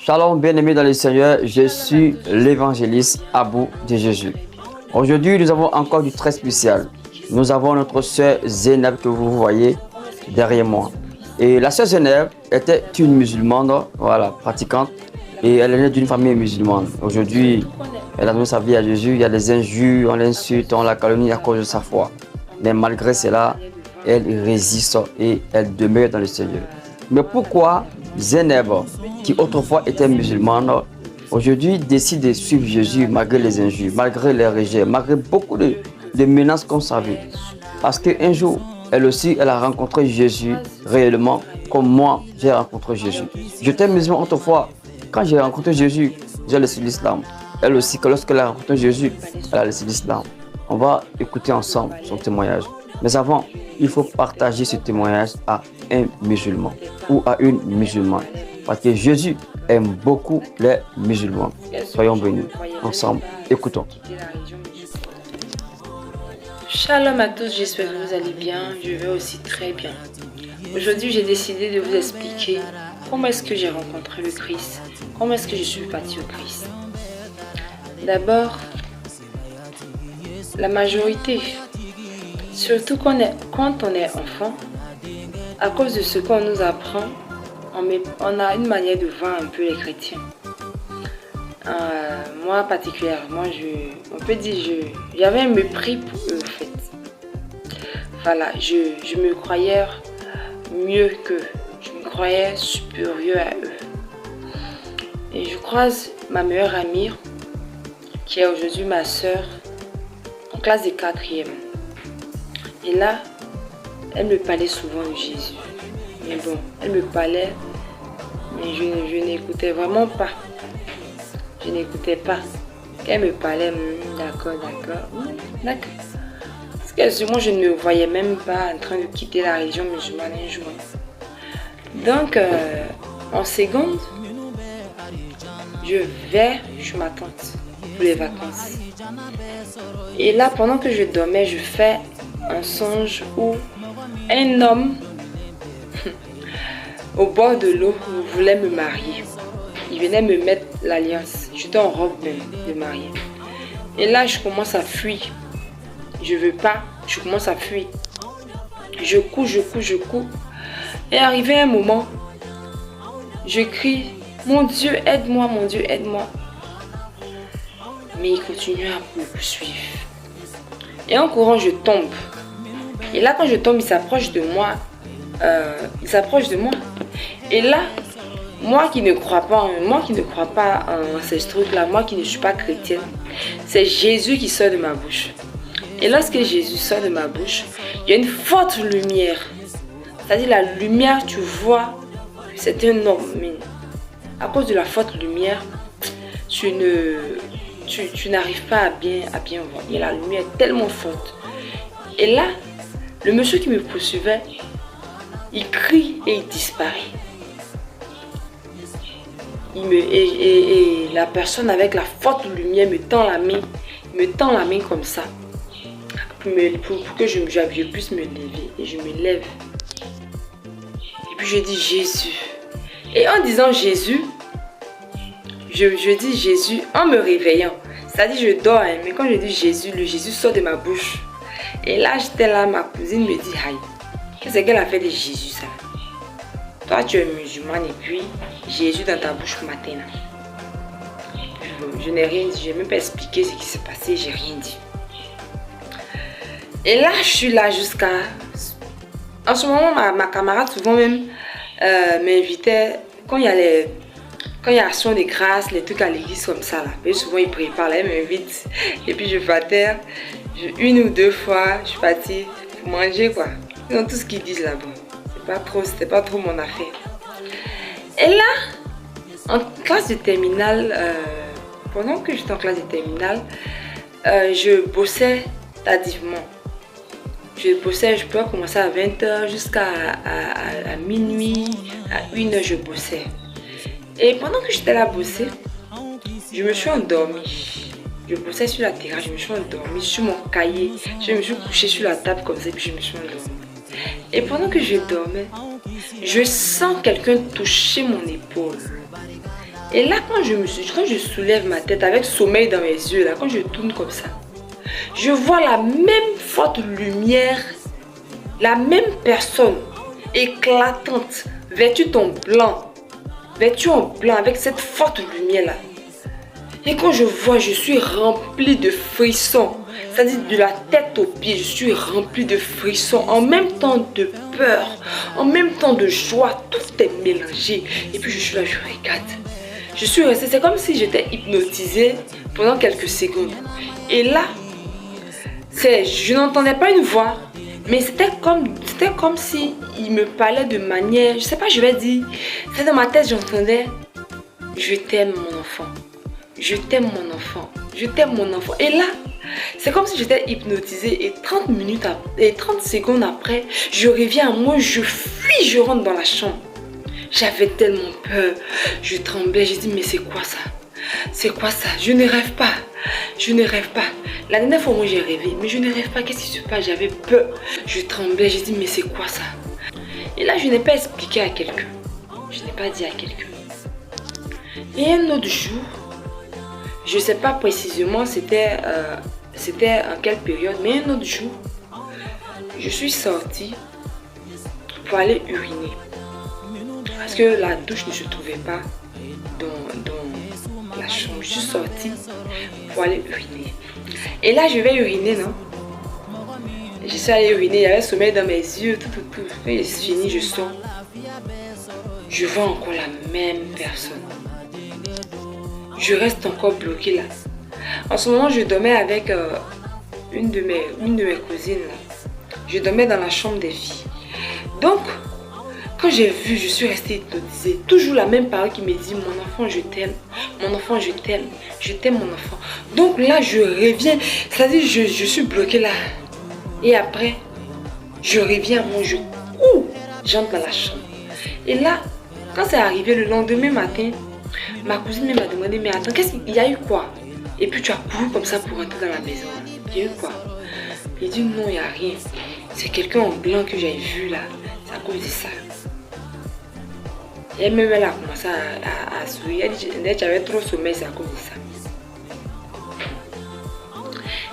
Shalom, bien-aimés dans le Seigneur, je suis l'évangéliste Abou de Jésus. Aujourd'hui, nous avons encore du très spécial. Nous avons notre sœur Zénab que vous voyez derrière moi. Et la sœur Zénab était une musulmane, voilà, pratiquante, et elle est née d'une famille musulmane. Aujourd'hui, elle a donné sa vie à Jésus. Il y a des injures, on l'insulte, on la calomnie à cause de sa foi. Mais malgré cela, elle résiste et elle demeure dans le Seigneur. Mais pourquoi Zénab, qui autrefois était musulmane, aujourd'hui décide de suivre Jésus malgré les injures, malgré les rejets, malgré beaucoup de menaces qu'on savait? Parce qu'un jour, elle aussi, elle a rencontré Jésus réellement, comme moi, j'ai rencontré Jésus. J'étais musulman autrefois. Quand j'ai rencontré Jésus, j'ai laissé l'islam. Elle aussi, lorsqu'elle a rencontré Jésus, elle a laissé l'islam. On va écouter ensemble son témoignage. Mais avant, il faut partager ce témoignage à un musulman ou à une musulmane. Parce que Jésus aime beaucoup les musulmans. Soyons bénis ensemble. Écoutons. Shalom à tous, j'espère que vous allez bien. Je vais aussi très bien. Aujourd'hui, j'ai décidé de vous expliquer comment est-ce que j'ai rencontré le Christ, comment est-ce que je suis partie au Christ. D'abord, la majorité, surtout quand on est enfant, à cause de ce qu'on nous apprend, on a une manière de voir un peu les chrétiens. Moi particulièrement, on peut dire j'avais un mépris pour eux en fait. Voilà, je me croyais mieux qu'eux, je me croyais supérieur à eux. Et je croise ma meilleure amie, qui est aujourd'hui ma soeur, en classe de 4e. Et là, elle me parlait souvent de Jésus. Mais bon, elle me parlait, mais je n'écoutais vraiment pas. Je n'écoutais pas. Quand elle me parlait, d'accord. Parce que moi, je ne me voyais même pas en train de quitter la religion musulmane un jour. Donc, en seconde, je vais chez ma tante pour les vacances. Et là, pendant que je dormais, je fais un songe où un homme au bord de l'eau voulait me marier. Il venait me mettre l'alliance. J'étais en robe de mariée. Et là, je commence à fuir. Je veux pas. Je commence à fuir. Je cours. Et arrivé un moment, je crie, mon Dieu, aide-moi, mon Dieu, aide-moi. Mais il continue à me poursuivre. Et en courant, je tombe. Et là, quand je tombe, il s'approche de moi. Et là, moi qui ne crois pas en ces trucs-là, moi qui ne suis pas chrétienne, c'est Jésus qui sort de ma bouche. Et lorsque Jésus sort de ma bouche, il y a une forte lumière. C'est-à-dire la lumière, tu vois, c'est un homme. Mais à cause de la forte lumière, tu n'arrives pas à bien voir. Et la lumière est tellement forte. Et là, le monsieur qui me poursuivait, il crie et il disparaît. Et la personne avec la forte lumière me tend la main comme ça, pour que je puisse me lever. Et je me lève. Et puis je dis Jésus. Et en disant Jésus, je dis Jésus en me réveillant. C'est-à-dire je dors, hein, mais quand je dis Jésus, le Jésus sort de ma bouche. Et là, j'étais là, ma cousine me dit, aïe, qu'est-ce qu'elle a fait de Jésus ça? Toi, tu es musulmane et puis Jésus dans ta bouche matin. Je n'ai rien dit, je n'ai même pas expliqué ce qui s'est passé, j'ai rien dit. Et là, je suis là jusqu'à... En ce moment, ma camarade souvent même m'invitait, quand il y a action de grâce, les trucs à l'église comme ça, là. Et souvent, ils préparent, là, elle m'invite. Et puis, je vais à terre. Une ou deux fois, je suis partie pour manger, quoi. Ils ont tout ce qu'ils disent là-bas. C'était pas trop mon affaire. Et là, en classe de terminale, pendant que j'étais en classe de terminale, je bossais tardivement. Je pouvais commencer à 20h jusqu'à minuit, à 1h, je bossais. Et pendant que j'étais là à bosser, je me suis endormie. Je bossais sur la terrasse, je me suis endormie sur mon cahier. Je me suis couchée sur la table comme ça, puis je me suis endormie. Et pendant que je dormais, je sens quelqu'un toucher mon épaule. Et là, quand je soulève ma tête avec sommeil dans mes yeux, là, quand je tourne comme ça, je vois la même forte lumière, la même personne éclatante, vêtue en blanc, avec cette forte lumière là. Et quand je vois, je suis remplie de frissons, c'est-à-dire de la tête aux pieds, je suis remplie de frissons, en même temps de peur, en même temps de joie, tout est mélangé. Et puis je suis là, je regarde. Je suis restée, c'est comme si j'étais hypnotisée pendant quelques secondes. Et là, je n'entendais pas une voix, mais c'était comme si il me parlait de manière, je sais pas, je vais dire, c'est dans ma tête, j'entendais, je t'aime mon enfant. Je t'aime mon enfant, je t'aime mon enfant. Et là, c'est comme si j'étais hypnotisée et 30 secondes après, je reviens à moi, je fuis, je rentre dans la chambre. J'avais tellement peur, je tremblais, j'ai dit mais c'est quoi ça? C'est quoi ça? Je ne rêve pas, je ne rêve pas. La dernière fois moi j'ai rêvé, mais je ne rêve pas, qu'est-ce qui se passe? J'avais peur, je tremblais, j'ai dit mais c'est quoi ça? Et là je n'ai pas expliqué à quelqu'un, je n'ai pas dit à quelqu'un. Et un autre jour, je ne sais pas précisément c'était en quelle période, mais un autre jour, je suis sortie pour aller uriner. Parce que la douche ne se trouvait pas dans la chambre. Je suis sortie pour aller uriner. Et là, je vais uriner, non? Je suis allée uriner, il y avait sommeil dans mes yeux, tout. Quand j'ai fini, je sors. Je vois encore la même personne. Je reste encore bloquée là. En ce moment, je dormais avec une de mes cousines là. Je dormais dans la chambre des filles. Donc, quand j'ai vu, je suis restée hypnotisée. Toujours la même parole qui me dit, mon enfant, je t'aime. Mon enfant, je t'aime. Je t'aime, mon enfant. Donc là, je reviens. C'est-à-dire, je suis bloquée là. Et après, je reviens à moi, je cours. J'entre dans la chambre. Et là, quand c'est arrivé le lendemain matin, ma cousine m'a demandé, mais attends, il y a eu quoi? Et puis tu as couru comme ça pour rentrer dans la maison. Il y a eu quoi? Il dit non, il n'y a rien. C'est quelqu'un en blanc que j'ai vu là. C'est à cause de ça. Et même elle a commencé à sourire. Elle dit que j'avais trop sommeil, c'est à cause de ça.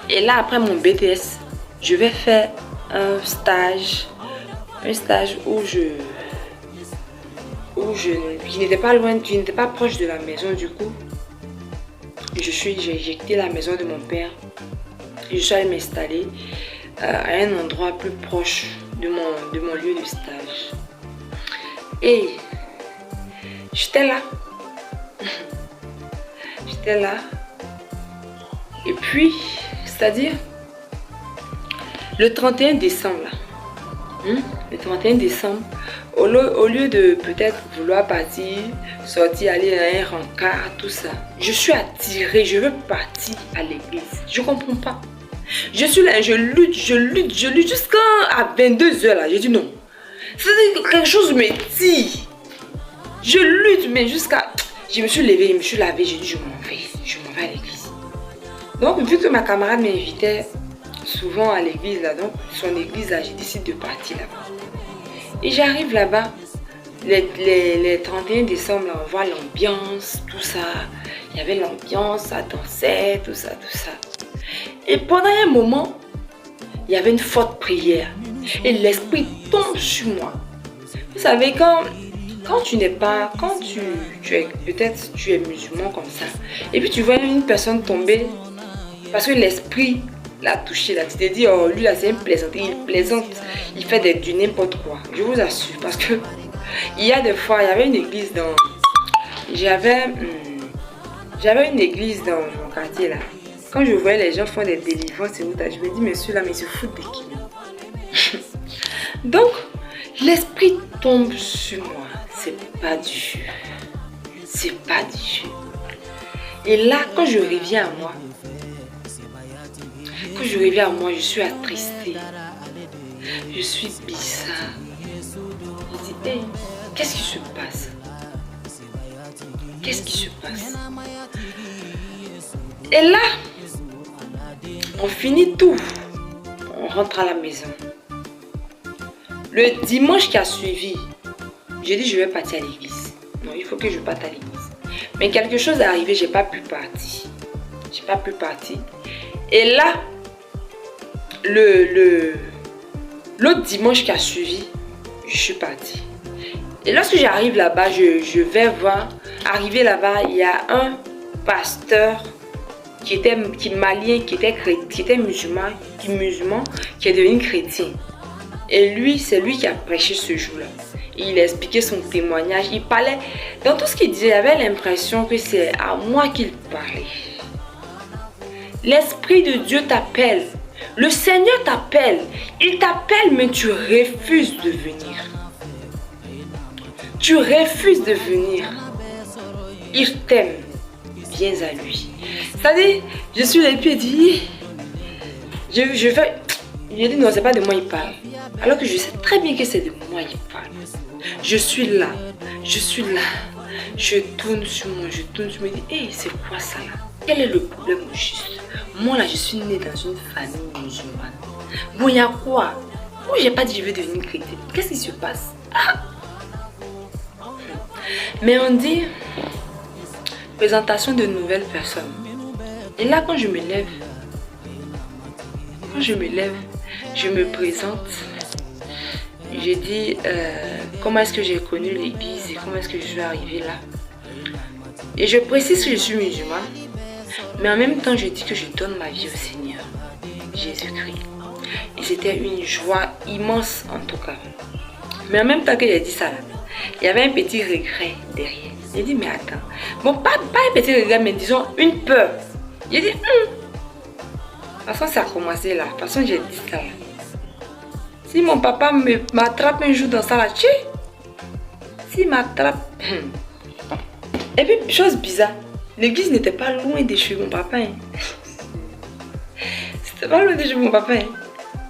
Et là, après mon BTS, je vais faire un stage qui n'était pas loin, qui n'était pas proche de la maison du coup. J'ai quitté la maison de mon père et je suis allée m'installer à un endroit plus proche de mon lieu de stage. Et j'étais là. J'étais là. Et puis, c'est-à-dire, le 31 décembre, là, le 31 décembre, au lieu de peut-être vouloir partir, sortir, aller à un rencard, tout ça, je suis attirée, je veux partir à l'église. Je ne comprends pas. Je suis là, je lutte jusqu'à 22h là. J'ai dit non. C'est quelque chose me tire. Je lutte, mais jusqu'à... Je me suis levée, je me suis lavée, j'ai dit je m'en vais à l'église. Donc vu que ma camarade m'invitait souvent à l'église là, donc son église là, j'ai décidé de partir là-bas. Et j'arrive là-bas, les 31 décembre, là, on voit l'ambiance, tout ça. Il y avait l'ambiance, ça dansait, tout ça. Et pendant un moment, il y avait une forte prière. Et l'esprit tombe sur moi. Vous savez, quand tu n'es pas, quand tu es, peut-être tu es musulman comme ça, et puis tu vois une personne tomber, parce que l'esprit l'a touché là, tu te dis, oh lui là c'est un plaisanterie, il plaisante, il fait du n'importe quoi. Je vous assure, parce que il y a des fois, il y avait une église dans, j'avais une église dans mon quartier là. Quand je voyais les gens faire des délivrances, je me dis, mais celui-là, mais il se fout de qui? Donc, l'esprit tombe sur moi. C'est pas du jeu. C'est pas du jeu. Et là, quand je reviens à moi, je suis attristée. Je suis bizarre. Je dis, hey, qu'est-ce qui se passe? Qu'est-ce qui se passe? Et là, on finit tout. On rentre à la maison. Le dimanche qui a suivi, j'ai dit je vais partir à l'église. Non, il faut que je parte à l'église. Mais quelque chose est arrivé, j'ai pas pu partir. J'ai pas pu partir. Et là, l'autre dimanche qui a suivi, je suis partie. Et lorsque j'arrive là-bas, je vais voir, arrivé là-bas, il y a un pasteur qui est malien, qui était musulman, qui est devenu chrétien. Et lui, c'est lui qui a prêché ce jour-là. Il a expliqué son témoignage. Il parlait, dans tout ce qu'il disait, j'avais l'impression que c'est à moi qu'il parlait. L'Esprit de Dieu t'appelle. Le Seigneur t'appelle. Il t'appelle, mais tu refuses de venir. Tu refuses de venir. Il t'aime. Viens à lui. C'est-à-dire, je suis là et puis il dit, je dis non, c'est pas de moi il parle. Alors que je sais très bien que c'est de moi il parle. Je suis là. Je tourne sur moi, je me dis, hey, c'est quoi ça là? Quel est le problème au juste? Moi là, je suis née dans une famille musulmane. Bon, il y a quoi? Moi, j'ai pas dit je veux devenir chrétienne. Qu'est-ce qui se passe? Mais on dit, présentation de nouvelles personnes. Et là, quand je me lève, je me présente. Je dis comment est-ce que j'ai connu l'église et comment est-ce que je suis arrivée là. Et je précise que je suis musulmane, mais en même temps je dis que je donne ma vie au Seigneur, Jésus-Christ. Et c'était une joie immense en tout cas. Mais en même temps que j'ai dit ça, là, il y avait un petit regret derrière. J'ai dit mais attends, bon pas un petit regret mais disons une peur. J'ai dit de toute façon ça a commencé là, de toute façon j'ai dit ça là. Si mon papa m'attrape un jour dans ça là, s'il m'attrape. Et puis, chose bizarre, l'église n'était pas loin de chez mon papa. Hein. C'était pas loin de chez mon papa. Hein.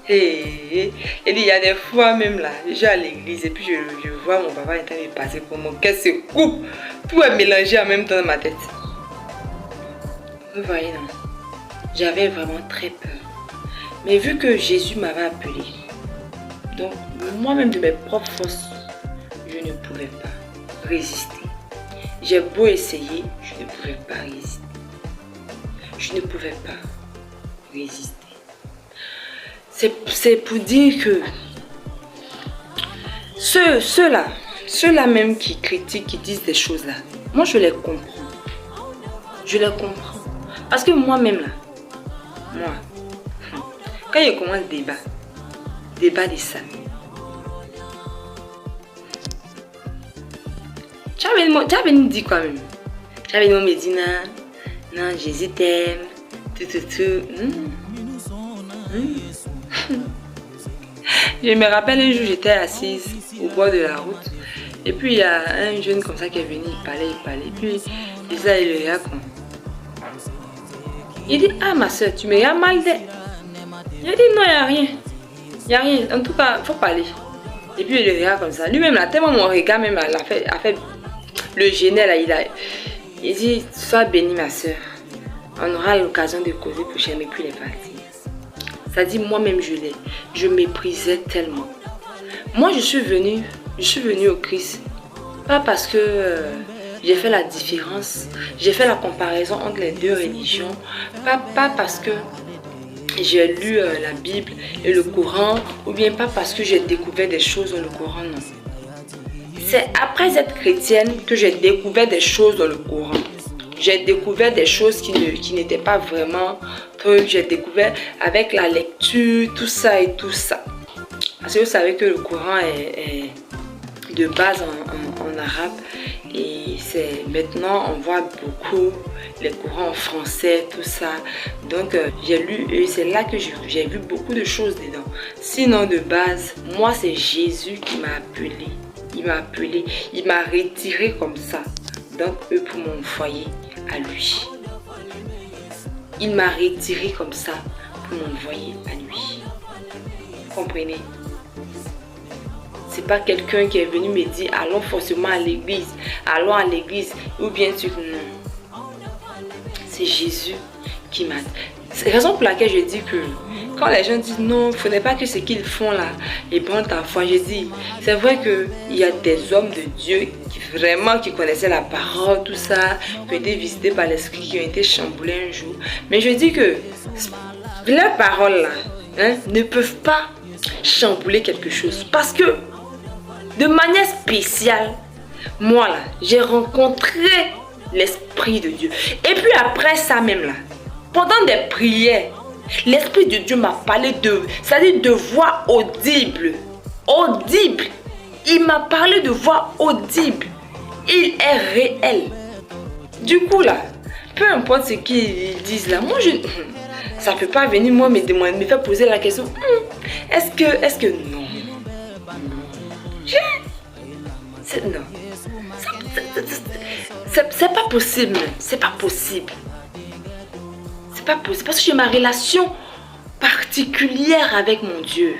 Et il y a des fois même là, je suis à l'église et puis je vois mon papa en train de passer pour mon cœur se coupe. Tout est mélangé en même temps dans ma tête. Vous voyez, non? J'avais vraiment très peur. Mais vu que Jésus m'avait appelé, donc, moi-même de mes propres forces, je ne pouvais pas résister. J'ai beau essayer, je ne pouvais pas résister. Je ne pouvais pas résister. C'est pour dire que ceux-là même qui critiquent, qui disent des choses là, moi je les comprends. Je les comprends. Parce que moi-même là, quand il commence le débat des samis. Tu avais nous dit quoi même? Tu avais nous dit non, Jésus t'aime, tout. Je me rappelle un jour, j'étais assise au bord de la route. Et puis il y a un jeune comme ça qui est venu, il parlait. Et puis il dit, il regarde comme. Il dit, ah ma soeur, tu me regardes mal. Il dit, non, il n'y a rien. Il n'y a rien, en tout cas, il faut parler. Et puis il le regarde comme ça. Lui-même, là, tellement mon regard même a fait le gêner là. Il dit, sois bénie ma soeur. On aura l'occasion de causer prochainement et puis il est parti. Ça dit, moi-même je méprisais tellement. Moi je suis venue au Christ. Pas parce que j'ai fait la différence, j'ai fait la comparaison entre les deux religions. Pas parce que j'ai lu la Bible et le Coran, ou bien pas parce que j'ai découvert des choses dans le Coran, non. C'est après être chrétienne que j'ai découvert des choses dans le Coran. J'ai découvert des choses qui n'étaient pas vraiment trucs. J'ai découvert avec la lecture, tout ça et tout ça. Parce que vous savez que le Coran est de base en arabe. Et maintenant on voit beaucoup les Corans en français, tout ça. Donc j'ai lu et c'est là que j'ai vu beaucoup de choses dedans. Sinon de base, moi c'est Jésus qui m'a appelé. Il m'a appelé, il m'a retiré comme ça. Donc eux pour m'envoyer à lui. Il m'a retiré comme ça pour m'envoyer à lui. Vous comprenez? C'est pas quelqu'un qui est venu me dire allons forcément à l'église, allons à l'église ou bien sûr non. C'est Jésus qui m'a. C'est la raison pour laquelle je dis que quand les gens disent non, il ne faudrait pas que ce qu'ils font là ébranle ta foi, je dis, c'est vrai qu'il y a des hommes de Dieu qui connaissaient la parole, tout ça, qui ont été visités par l'esprit, qui ont été chamboulés un jour. Mais je dis que leurs paroles là ne peuvent pas chambouler quelque chose. Parce que de manière spéciale, moi là, j'ai rencontré l'Esprit de Dieu. Et puis après ça même là, pendant des prières, l'Esprit de Dieu m'a parlé c'est-à-dire de voix audible. Audible. Il m'a parlé de voix audible. Il est réel. Du coup là, peu importe ce qu'ils disent là, moi ça ne peut pas venir moi me faire poser la question. Est-ce que non? Non. C'est pas possible. C'est pas possible. C'est pas possible parce que j'ai ma relation particulière avec mon Dieu.